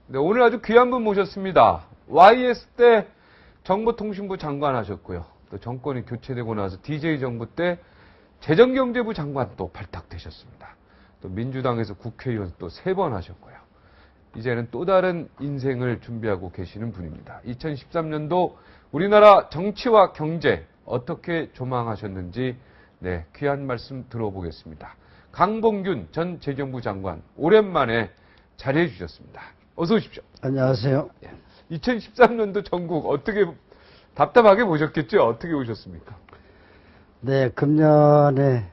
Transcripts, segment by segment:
네, 오늘 아주 귀한 분 모셨습니다. YS 때 정보통신부 장관 하셨고요. 또 정권이 교체되고 나서 DJ 정부 때 재정경제부 장관 또 발탁되셨습니다. 또 민주당에서 국회의원 또 3번 하셨고요. 이제는 또 다른 인생을 준비하고 계시는 분입니다. 2013년도 우리나라 정치와 경제 어떻게 조망하셨는지 네, 귀한 말씀 들어보겠습니다. 강봉균 전 재정부 장관 오랜만에 자리해 주셨습니다. 어서 오십시오. 안녕하세요. 2013년도 전국 어떻게 답답하게 보셨겠죠? 어떻게 보셨습니까? 네, 금년에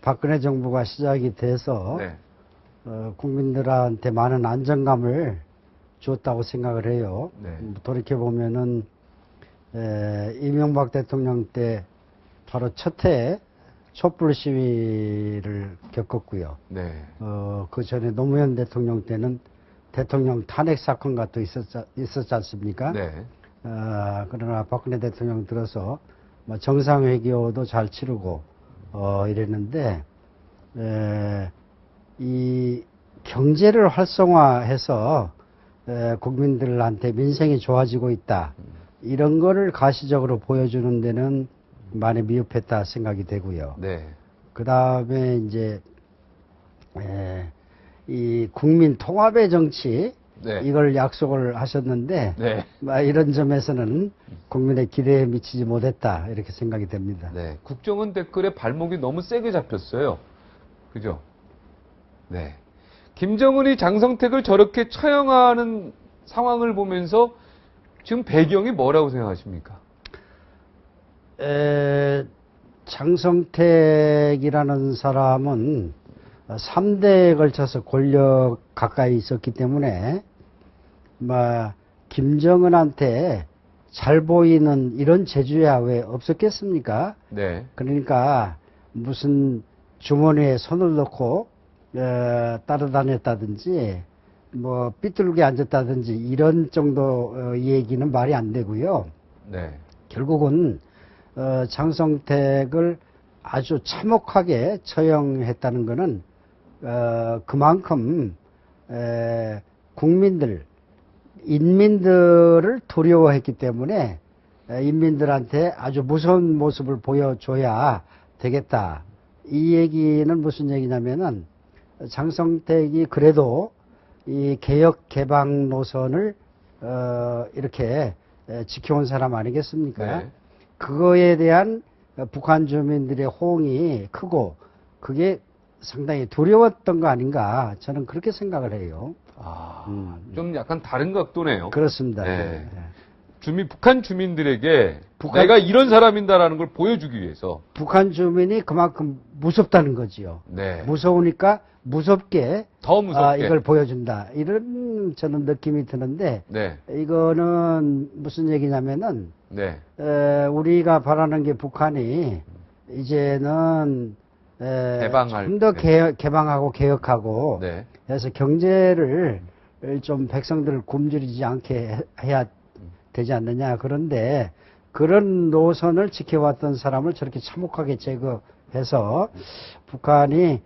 박근혜 정부가 시작이 돼서 네. 국민들한테 많은 안정감을 줬다고 생각을 해요. 네. 돌이켜보면은 이명박 대통령 때 바로 첫 해에 촛불 시위를 겪었고요. 네. 그 전에 노무현 대통령 때는 대통령 탄핵 사건가 또 있었지 않습니까? 네. 그러나 박근혜 대통령 들어서 뭐 정상회교도 잘 치르고 이랬는데 이 경제를 활성화해서 국민들한테 민생이 좋아지고 있다. 이런 거를 가시적으로 보여주는 데는 많이 미흡했다 생각이 되고요. 네. 그 다음에 이제 이 국민 통합의 정치 네. 이걸 약속을 하셨는데 네. 이런 점에서는 국민의 기대에 미치지 못했다 이렇게 생각이 됩니다. 네. 국정원 댓글에 발목이 너무 세게 잡혔어요. 그죠? 네. 김정은이 장성택을 저렇게 처형하는 상황을 보면서 지금 배경이 뭐라고 생각하십니까? 장성택이라는 사람은 3대에 걸쳐서 권력 가까이 있었기 때문에 김정은한테 잘 보이는 이런 재주야 왜 없었겠습니까? 네. 그러니까 무슨 주머니에 손을 넣고 따라다녔다든지 뭐 삐뚤게 앉았다든지 이런 정도 얘기는 말이 안 되고요. 네. 결국은 장성택을 아주 참혹하게 처형했다는 것은 그만큼 국민들, 인민들을 두려워했기 때문에 인민들한테 아주 무서운 모습을 보여줘야 되겠다. 이 얘기는 무슨 얘기냐면은 장성택이 그래도 이 개혁 개방 노선을 이렇게 지켜온 사람 아니겠습니까? 네. 그거에 대한 북한 주민들의 호응이 크고 그게 상당히 두려웠던 거 아닌가 저는 그렇게 생각을 해요. 좀 약간 다른 각도네요. 그렇습니다. 네. 북한 주민들에게 내가 이런 사람인다라는 걸 보여주기 위해서 북한 주민이 그만큼 무섭다는 거지요. 네. 무서우니까 무섭게 더 무섭게 이걸 보여준다. 이런 저는 느낌이 드는데 네. 이거는 무슨 얘기냐면은 네. 우리가 바라는 게 북한이 이제는 좀 더 개방하고 개혁하고 네. 그래서 경제를 좀 백성들을 굶주리지 않게 해야 되지 않느냐. 그런데 그런 노선을 지켜왔던 사람을 저렇게 참혹하게 제거해서 북한이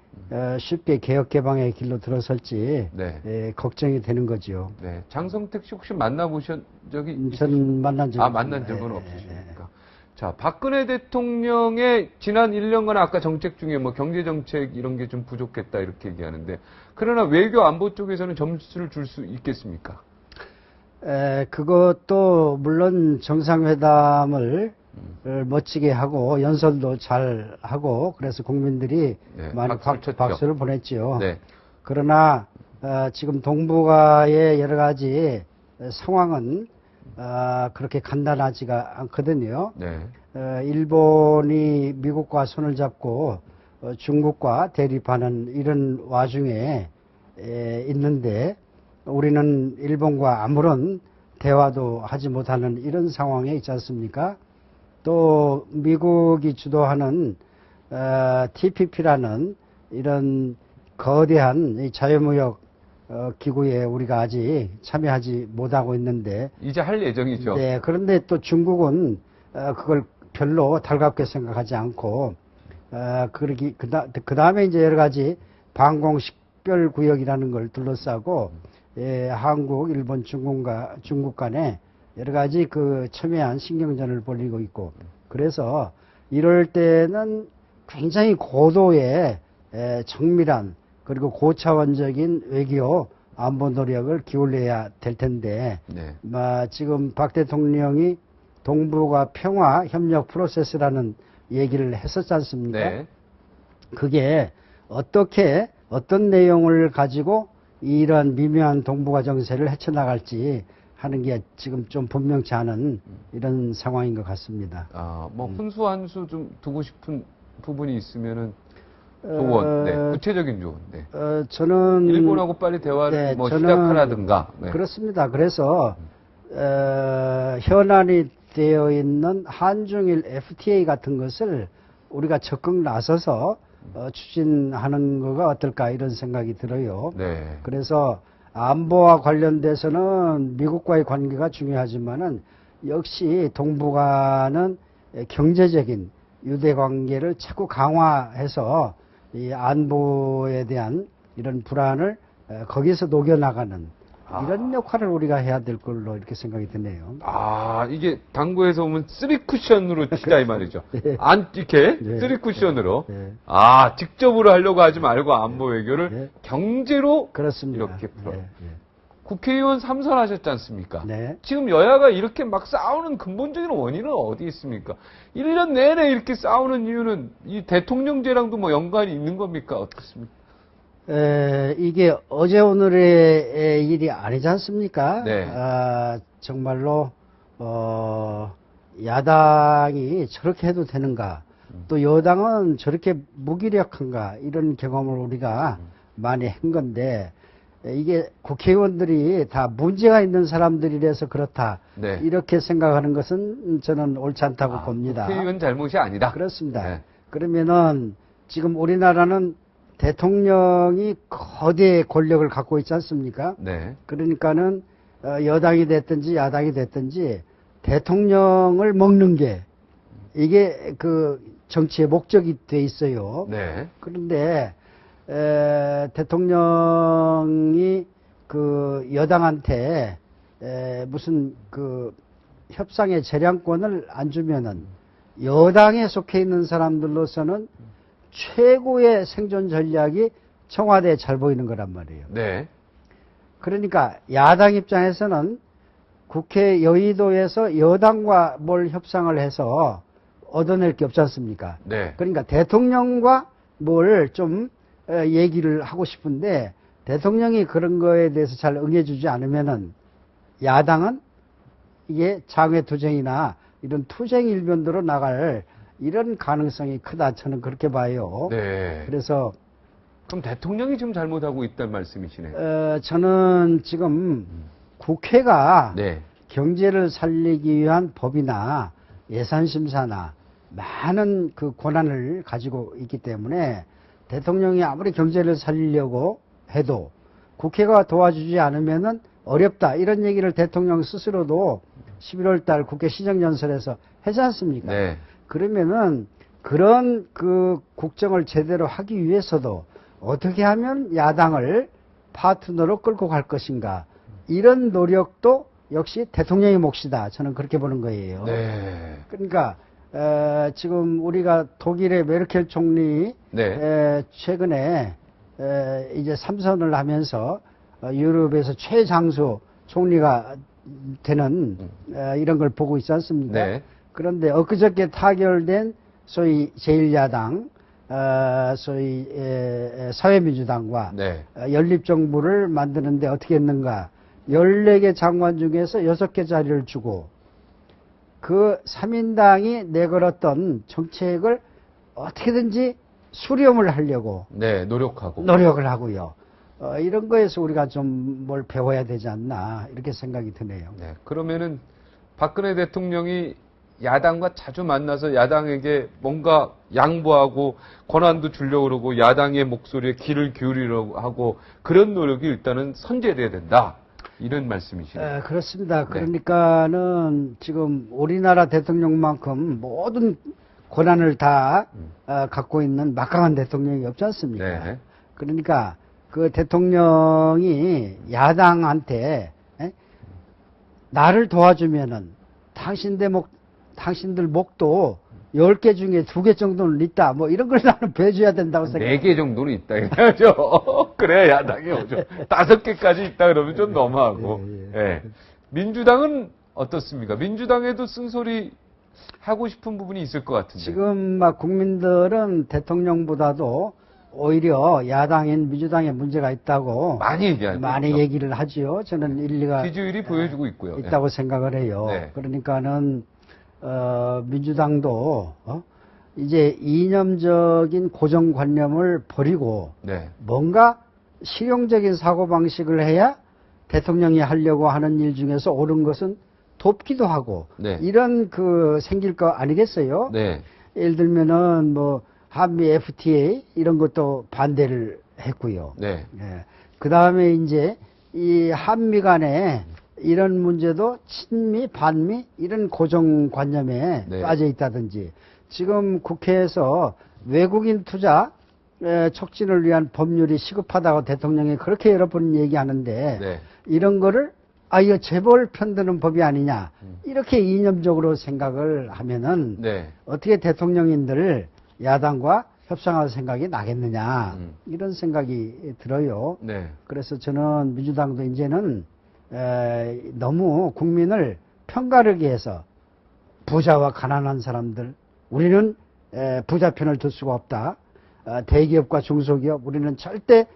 쉽게 개혁 개방의 길로 들어설지 네. 걱정이 되는 거죠. 네. 장성택 씨 혹시 만나보신 적이 있으십니까? 저는 만난 적이 만난 적은 없으십니까? 자, 박근혜 대통령의 지난 1년간 아까 정책 중에 뭐 경제정책 이런 게 좀 부족했다 이렇게 얘기하는데 그러나 외교 안보 쪽에서는 점수를 줄 수 있겠습니까? 그것도 물론 정상회담을 멋지게 하고 연설도 잘 하고 그래서 국민들이 네, 많이 박수를 보냈지요. 네. 그러나 지금 동북아의 여러 가지 상황은 그렇게 간단하지가 않거든요. 네. 일본이 미국과 손을 잡고 중국과 대립하는 이런 와중에 있는데 우리는 일본과 아무런 대화도 하지 못하는 이런 상황에 있지 않습니까? 또 미국이 주도하는 TPP라는 이런 거대한 이 자유무역 기구에 우리가 아직 참여하지 못하고 있는데 이제 할 예정이죠. 네, 그런데 또 중국은 그걸 별로 달갑게 생각하지 않고 그 다음에 이제 여러 가지 방공식별구역이라는 걸 둘러싸고 한국, 일본, 중국 간에 여러 가지 그 첨예한 신경전을 벌이고 있고, 그래서 이럴 때는 굉장히 고도의 정밀한 그리고 고차원적인 외교 안보 노력을 기울여야 될 텐데, 네. 지금 박 대통령이 동북아 평화 협력 프로세스라는 얘기를 했었지 않습니까? 네. 그게 어떤 내용을 가지고 이런 미묘한 동북아 정세를 헤쳐나갈지 하는 게 지금 좀 분명치 않은 이런 상황인 것 같습니다. 뭐 훈수 한 수 좀 두고 싶은 부분이 있으면은 조언, 네. 구체적인 조언. 네. 저는 일본하고 빨리 대화를 뭐 저는 시작하라든가. 네. 그렇습니다. 그래서 현안이 되어 있는 한중일 FTA 같은 것을 우리가 적극 나서서 추진하는 거가 어떨까 이런 생각이 들어요. 네. 그래서 안보와 관련돼서는 미국과의 관계가 중요하지만은 역시 동북아는 경제적인 유대 관계를 자꾸 강화해서 이 안보에 대한 이런 불안을 거기서 녹여나가는 이런 역할을 우리가 해야 될 걸로 이렇게 생각이 드네요. 이게 당구에서 보면 쓰리 쿠션으로 치자 이 말이죠. 네. 이렇게 네. 쓰리 쿠션으로. 네. 직접으로 하려고 하지 말고 안보 외교를 네. 경제로 그렇습니다. 이렇게 풀어. 네. 국회의원 3선 하셨지 않습니까? 네. 지금 여야가 이렇게 막 싸우는 근본적인 원인은 어디 있습니까? 1년 내내 이렇게 싸우는 이유는 이 대통령제랑도 뭐 연관이 있는 겁니까? 어떻습니까? 이게 어제 오늘의 일이 아니지 않습니까? 네. 정말로 야당이 저렇게 해도 되는가? 또 여당은 저렇게 무기력한가? 이런 경험을 우리가 많이 한 건데 이게 국회의원들이 다 문제가 있는 사람들이라서 그렇다. 네. 이렇게 생각하는 것은 저는 옳지 않다고 봅니다. 국회의원 잘못이 아니다. 그렇습니다. 네. 그러면은 지금 우리나라는 대통령이 거대 권력을 갖고 있지 않습니까? 네. 그러니까는 여당이 됐든지 야당이 됐든지 대통령을 먹는 게 이게 그 정치의 목적이 돼 있어요. 네. 그런데 대통령이 그 여당한테 무슨 그 협상의 재량권을 안 주면은 여당에 속해 있는 사람들로서는 최고의 생존 전략이 청와대에 잘 보이는 거란 말이에요. 네. 그러니까 야당 입장에서는 국회 여의도에서 여당과 뭘 협상을 해서 얻어낼 게 없지 않습니까? 네. 그러니까 대통령과 뭘 좀 얘기를 하고 싶은데 대통령이 그런 거에 대해서 잘 응해주지 않으면은 야당은 이게 장외투쟁이나 이런 투쟁 일변도로 나갈 이런 가능성이 크다. 저는 그렇게 봐요. 네. 그래서 그럼 대통령이 지금 잘못하고 있다는 말씀이시네요. 저는 지금 국회가 네. 경제를 살리기 위한 법이나 예산심사나 많은 그 권한을 가지고 있기 때문에 대통령이 아무리 경제를 살리려고 해도 국회가 도와주지 않으면은 어렵다. 이런 얘기를 대통령 스스로도 11월 달 국회 시정연설에서 하지 않습니까? 네. 그러면은 그런 그 국정을 제대로 하기 위해서도 어떻게 하면 야당을 파트너로 끌고 갈 것인가. 이런 노력도 역시 대통령의 몫이다. 저는 그렇게 보는 거예요. 네. 그러니까 지금 우리가 독일의 메르켈 총리 네. 최근에 이제 3선을 하면서 유럽에서 최장수 총리가 되는 이런 걸 보고 있지 않습니까? 네. 그런데 엊그저께 타결된 소위 제1야당 소위 사회민주당과 네. 연립정부를 만드는데 어떻게 했는가. 14개 장관 중에서 6개 자리를 주고 그 3인당이 내걸었던 정책을 어떻게든지 수렴을 하려고 네. 노력하고. 노력을 하고요. 이런 거에서 우리가 좀 뭘 배워야 되지 않나 이렇게 생각이 드네요. 네. 그러면은 박근혜 대통령이 야당과 자주 만나서 야당에게 뭔가 양보하고 권한도 주려고 그러고 야당의 목소리에 귀를 기울이려고 하고 그런 노력이 일단은 선제돼야 된다. 이런 말씀이시네요. 그렇습니다. 네. 그러니까는 지금 우리나라 대통령만큼 모든 권한을 다 갖고 있는 막강한 대통령이 없지 않습니까? 네. 그러니까 그 대통령이 야당한테 나를 도와주면은 당신들 목도 10개 중에 2개 정도는 있다. 뭐 이런 걸 나는 배줘야 된다고 생각해요. 4개 정도는 있다 해야죠. 그래야 야당이 오죠. 5개까지 있다 그러면 좀 너무하고. 예. 민주당은 어떻습니까? 민주당에도 쓴소리 하고 싶은 부분이 있을 것 같은데. 지금 막 국민들은 대통령보다도 오히려 야당인 민주당에 문제가 있다고 많이 얘기하죠. 많이 얘기를 하지요. 저는 일리가 지지율이 보여주고 있고요. 있다고 생각을 해요. 네. 그러니까는 민주당도 이제 이념적인 고정관념을 버리고 네. 뭔가 실용적인 사고방식을 해야 대통령이 하려고 하는 일 중에서 옳은 것은 돕기도 하고 네. 이런 생길 거 아니겠어요? 네. 예를 들면은 뭐 한미 FTA 이런 것도 반대를 했고요. 네. 그 다음에 이제 이 한미 간에 이런 문제도 친미, 반미 이런 고정관념에 네. 빠져 있다든지 지금 국회에서 외국인 투자 촉진을 위한 법률이 시급하다고 대통령이 그렇게 여러 번 얘기하는데 네. 이런 거를 이거 재벌 편드는 법이 아니냐 이렇게 이념적으로 생각을 하면은 네. 어떻게 대통령인들 야당과 협상할 생각이 나겠느냐 이런 생각이 들어요. 네. 그래서 저는 민주당도 이제는 너무 국민을 편가르기 해서 부자와 가난한 사람들 우리는 부자 편을 들 수가 없다. 대기업과 중소기업 우리는 절대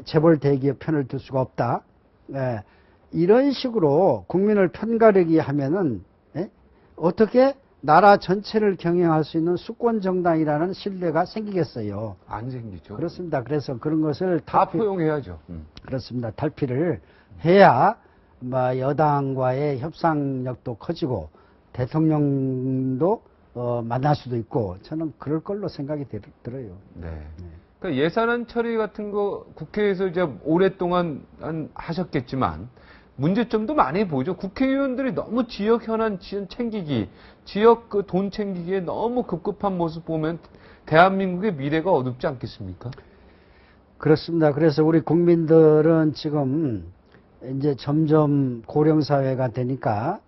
재벌 대기업 편을 들 수가 없다. 이런 식으로 국민을 편가르기 하면은 어떻게 나라 전체를 경영할 수 있는 수권 정당이라는 신뢰가 생기겠어요. 안 생기죠. 그렇습니다. 그래서 그런 것을 다 포용해야죠. 그렇습니다. 탈피를 해야 여당과의 협상력도 커지고 대통령도 만날 수도 있고 저는 그럴 걸로 생각이 들어요. 네. 그러니까 예산안 처리 같은 거 국회에서 이제 오랫동안 하셨겠지만 문제점도 많이 보이죠. 국회의원들이 너무 지역 현안 챙기기, 지역 돈 챙기기에 너무 급급한 모습 보면 대한민국의 미래가 어둡지 않겠습니까? 그렇습니다. 그래서 우리 국민들은 지금 이제 점점 고령사회가 되니까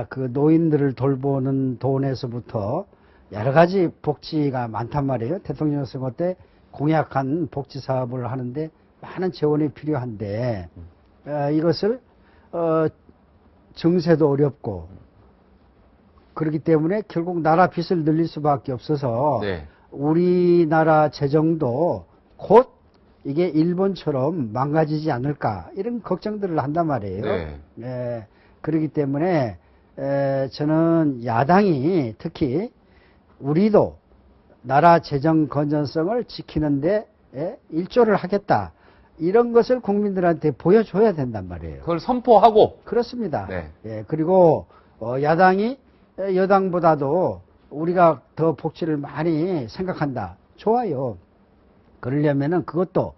그 노인들을 돌보는 돈에서부터 여러 가지 복지가 많단 말이에요. 대통령 선거 때 공약한 복지 사업을 하는데 많은 재원이 필요한데 이것을 증세도 어렵고 그렇기 때문에 결국 나라 빚을 늘릴 수밖에 없어서 네. 우리나라 재정도 곧 이게 일본처럼 망가지지 않을까 이런 걱정들을 한단 말이에요. 네. 그렇기 때문에 저는 야당이 특히 우리도 나라 재정 건전성을 지키는데 일조를 하겠다. 이런 것을 국민들한테 보여줘야 된단 말이에요. 그걸 선포하고. 그렇습니다. 네. 그리고 야당이 여당보다도 우리가 더 복지를 많이 생각한다. 좋아요. 그러려면은 그것도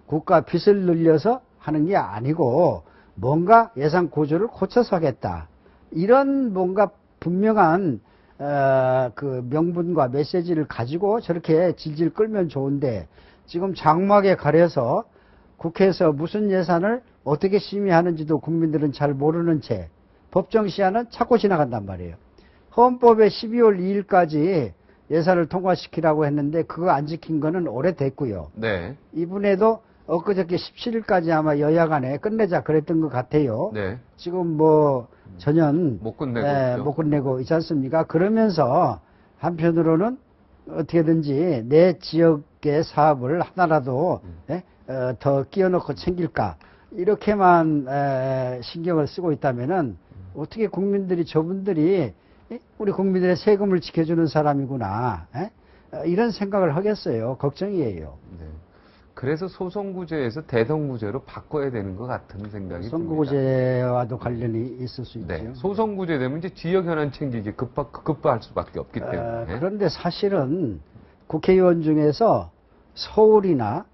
국가 빚을 늘려서 하는 게 아니고 뭔가 예산 구조를 고쳐서 하겠다. 이런 뭔가 분명한 그 명분과 메시지를 가지고 저렇게 질질 끌면 좋은데 지금 장막에 가려서 국회에서 무슨 예산을 어떻게 심의하는지도 국민들은 잘 모르는 채 법정 시한은 찾고 지나간단 말이에요. 헌법에 12월 2일까지 예산을 통과시키라고 했는데 그거 안 지킨 거는 오래됐고요. 네. 이번에도 엊그저께 17일까지 아마 여야 간에 끝내자 그랬던 것 같아요. 네. 지금 전혀 못 끝내고 못 끝내고 있지 않습니까? 그러면서 한편으로는 어떻게든지 내 지역의 사업을 하나라도 더 끼워넣고 챙길까 이렇게만 신경을 쓰고 있다면은 어떻게 국민들이 저분들이 우리 국민들의 세금을 지켜주는 사람이구나 이런 생각을 하겠어요. 걱정이에요. 네. 그래서 소선구제에서 대선구제로 바꿔야 되는 것 같은 생각이 듭니다. 선거구제와도 관련이 있을 수 있죠. 네. 소선구제 되면 이제 지역 현안 챙기기 급부할 수밖에 없기 때문에. 그런데 사실은 국회의원 중에서 서울이나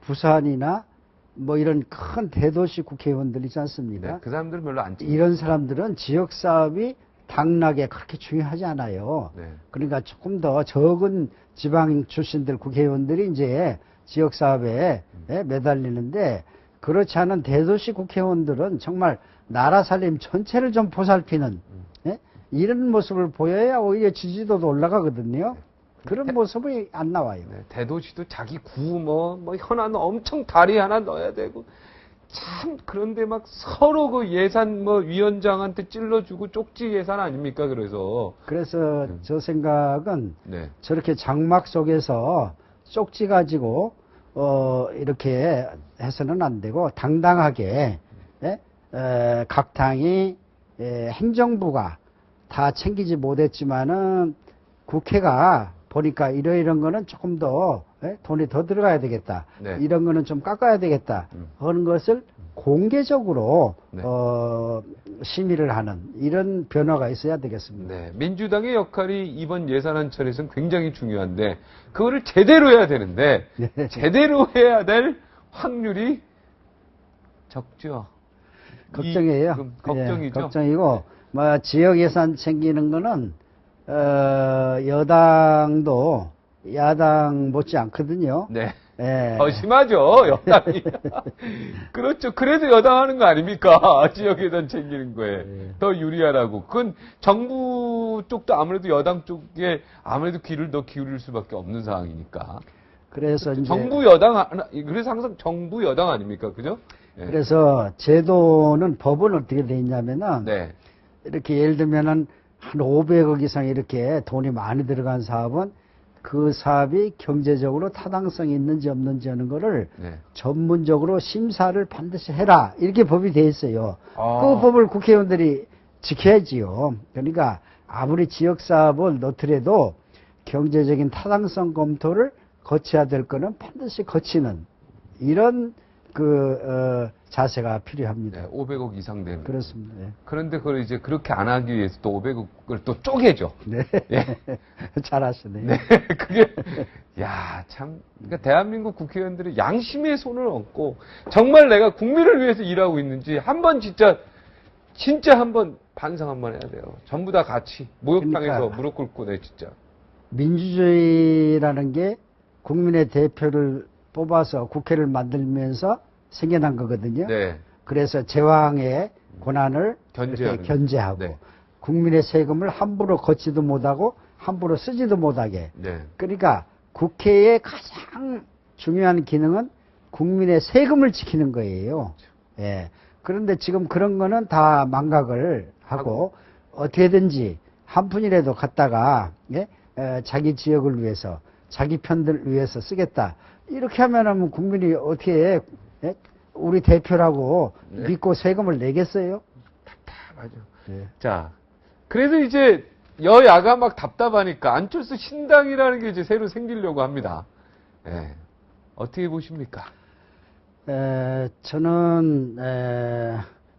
부산이나 뭐 이런 큰 대도시 국회의원들 있지 않습니까? 네, 그 사람들은 별로 안 챙겨요. 이런 사람들은 지역 사업이 당락에 그렇게 중요하지 않아요. 네. 그러니까 조금 더 적은 지방 출신들 국회의원들이 이제 지역 사업에 매달리는데 그렇지 않은 대도시 국회의원들은 정말 나라 살림 전체를 좀 보살피는 이런 모습을 보여야 오히려 지지도도 올라가거든요. 그런 모습이 안 나와요. 네, 대도시도 자기 구 뭐 현안 엄청 다리 하나 넣어야 되고 참 그런데 막 서로 그 예산 뭐 위원장한테 찔러주고 쪽지 예산 아닙니까? 그래서 저 생각은 네. 저렇게 장막 속에서 쪽지 가지고 이렇게 해서는 안 되고 당당하게 각 당이 행정부가 다 챙기지 못했지만은 국회가 보니까 이런 거는 조금 더 돈이 더 들어가야 되겠다. 네. 이런 거는 좀 깎아야 되겠다. 하는 것을 공개적으로 네. 심의를 하는 이런 변화가 있어야 되겠습니다. 네, 민주당의 역할이 이번 예산안 처리에서는 굉장히 중요한데 그거를 제대로 해야 되는데 네. 제대로 해야 될 확률이 적죠. 걱정이에요. 걱정이죠. 예, 걱정이고 뭐 지역 예산 챙기는 거는 여당도 야당 못지 않거든요. 네. 예. 더 심하죠, 여당이. 그렇죠. 그래도 여당 하는 거 아닙니까? 지역 예산 챙기는 거에. 더 유리하라고. 그건 정부 쪽도 아무래도 여당 쪽에 아무래도 귀를 더 기울일 수밖에 없는 상황이니까. 그래서 이제 정부 여당, 그래서 항상 정부 여당 아닙니까? 그죠? 네. 그래서 제도는 법은 어떻게 돼 있냐면은 네. 이렇게 예를 들면은 한 500억 이상 이렇게 돈이 많이 들어간 사업은 그 사업이 경제적으로 타당성이 있는지 없는지 하는 거를 네. 전문적으로 심사를 반드시 해라. 이렇게 법이 돼 있어요. 아. 그 법을 국회의원들이 지켜야지요. 그러니까 아무리 지역 사업을 넣더라도 경제적인 타당성 검토를 거쳐야 될 거는 반드시 거치는 이런 자세가 필요합니다. 네, 500억 이상 되는. 그렇습니다. 네. 그런데 그걸 이제 그렇게 안 하기 위해서 또 500억을 또 쪼개죠. 네. 예. 잘하시네요. 네, 그게, 야, 참. 그러니까 대한민국 국회의원들이 양심의 손을 얹고, 정말 내가 국민을 위해서 일하고 있는지, 한번 진짜 한번 반성 한번 해야 돼요. 전부 다 같이, 목욕탕에서 그러니까. 무릎 꿇고, 네, 진짜. 민주주의라는 게 국민의 대표를 뽑아서 국회를 만들면서 생겨난 거거든요. 네. 그래서 제왕의 권한을 견제하는 이렇게 견제하고 네. 국민의 세금을 함부로 걷지도 못하고 함부로 쓰지도 못하게. 네. 그러니까 국회의 가장 중요한 기능은 국민의 세금을 지키는 거예요. 예. 그런데 지금 그런 거는 다 망각을 하고 어떻게든지 한 푼이라도 갖다가 자기 지역을 위해서 자기 편들 위해서 쓰겠다. 이렇게 하면은 국민이 어떻게 우리 대표라고 네. 믿고 세금을 내겠어요? 답답하죠. 네. 자, 그래서 이제 여야가 막 답답하니까 안철수 신당이라는 게 이제 새로 생기려고 합니다. 예. 어떻게 보십니까? 저는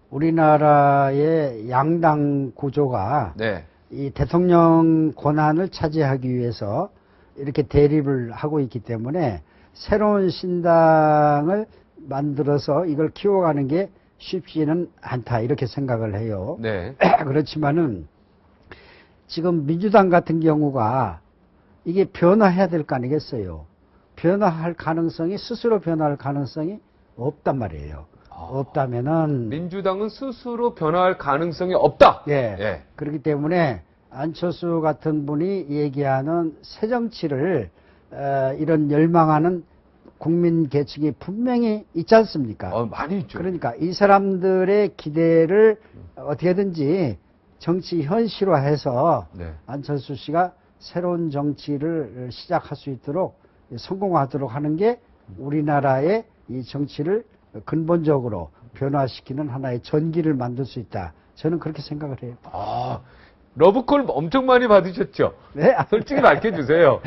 우리나라의 양당 구조가 네. 이 대통령 권한을 차지하기 위해서 이렇게 대립을 하고 있기 때문에 새로운 신당을 만들어서 이걸 키워가는 게 쉽지는 않다 이렇게 생각을 해요. 네. 그렇지만은 지금 민주당 같은 경우가 이게 변화해야 될 거 아니겠어요. 변화할 가능성이 스스로 변화할 가능성이 없단 말이에요. 없다면은 민주당은 스스로 변화할 가능성이 없다. 예. 예. 그렇기 때문에 안철수 같은 분이 얘기하는 새 정치를 이런 열망하는 국민 계층이 분명히 있지 않습니까? 많이 있죠. 그러니까 이 사람들의 기대를 어떻게든지 정치 현실화해서 네. 안철수 씨가 새로운 정치를 시작할 수 있도록 성공하도록 하는 게 우리나라의 이 정치를 근본적으로 변화시키는 하나의 전기를 만들 수 있다. 저는 그렇게 생각을 해요. 러브콜 엄청 많이 받으셨죠? 네? 솔직히 밝혀주세요.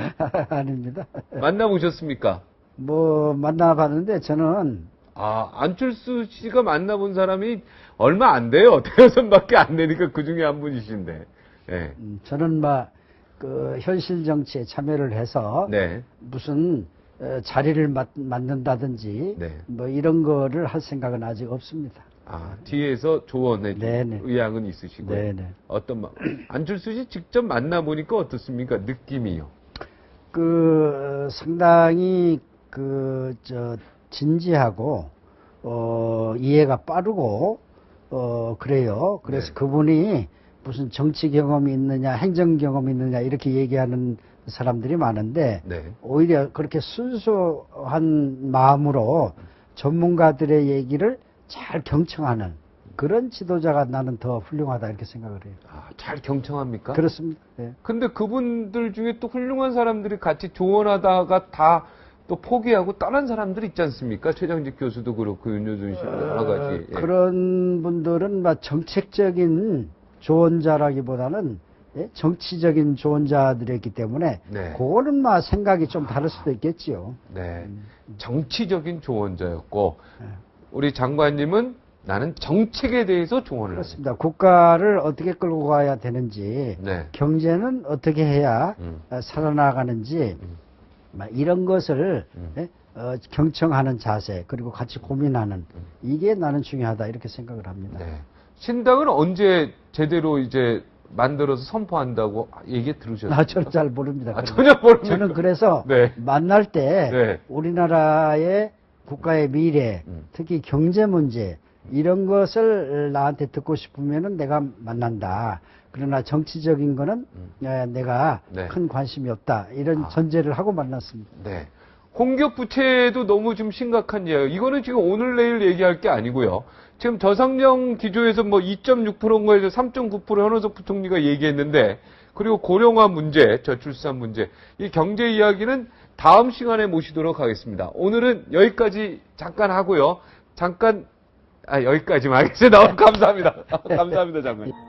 아닙니다. 만나보셨습니까? 뭐 만나봤는데 저는 안철수 씨가 만나본 사람이 얼마 안 돼요. 대여섯밖에 안 되니까 그 중에 한 분이신데. 예. 저는 그 현실 정치에 참여를 해서 네. 무슨 자리를 맡는다든지 네. 뭐 이런 거를 할 생각은 아직 없습니다. 뒤에서 조언해 줄 네네. 의향은 있으시고요. 네네. 안철수 씨 직접 만나보니까 어떻습니까? 느낌이요. 상당히 진지하고, 이해가 빠르고, 그래요. 그래서 네. 그분이 무슨 정치 경험이 있느냐, 행정 경험이 있느냐, 이렇게 얘기하는 사람들이 많은데, 네. 오히려 그렇게 순수한 마음으로 전문가들의 얘기를 잘 경청하는 그런 지도자가 나는 더 훌륭하다 이렇게 생각을 해요. 아, 잘 경청합니까? 그렇습니다. 예. 근데 그분들 중에 또 훌륭한 사람들이 같이 조언하다가 다 또 포기하고 떠난 사람들 있지 않습니까? 최장직 교수도 그렇고 윤여준 씨도 여러 가지. 예. 그런 분들은 막 정책적인 조언자라기보다는 예? 정치적인 조언자들이었기 때문에 네. 그거는 막 생각이 좀 다를 수도 있겠지요. 네. 정치적인 조언자였고 네. 우리 장관님은 나는 정책에 대해서 조언을 그렇습니다. 국가를 어떻게 끌고 가야 되는지, 네. 경제는 어떻게 해야 살아나가는지, 막 이런 것을 예? 경청하는 자세, 그리고 같이 고민하는 이게 나는 중요하다 이렇게 생각을 합니다. 네. 신당은 언제 제대로 이제 만들어서 선포한다고 얘기 들으셨어요? 저는 잘 모릅니다. 아, 전혀 모릅니다. 저는 그래서 네. 만날 때 네. 우리나라의 국가의 미래, 특히 경제 문제 이런 것을 나한테 듣고 싶으면은 내가 만난다. 그러나 정치적인 거는 내가 네. 큰 관심이 없다. 이런 전제를 하고 만났습니다. 네. 공격 부채도 너무 좀 심각한 이야기예요. 이거는 지금 오늘 내일 얘기할 게 아니고요. 지금 저상령 기조에서 뭐 2.6%인 거에서 3.9% 현호석 부총리가 얘기했는데, 그리고 고령화 문제, 저출산 문제, 이 경제 이야기는 다음 시간에 모시도록 하겠습니다. 오늘은 여기까지 잠깐 하고요. 여기까지만 하겠습니다. 감사합니다. 감사합니다, 장관님.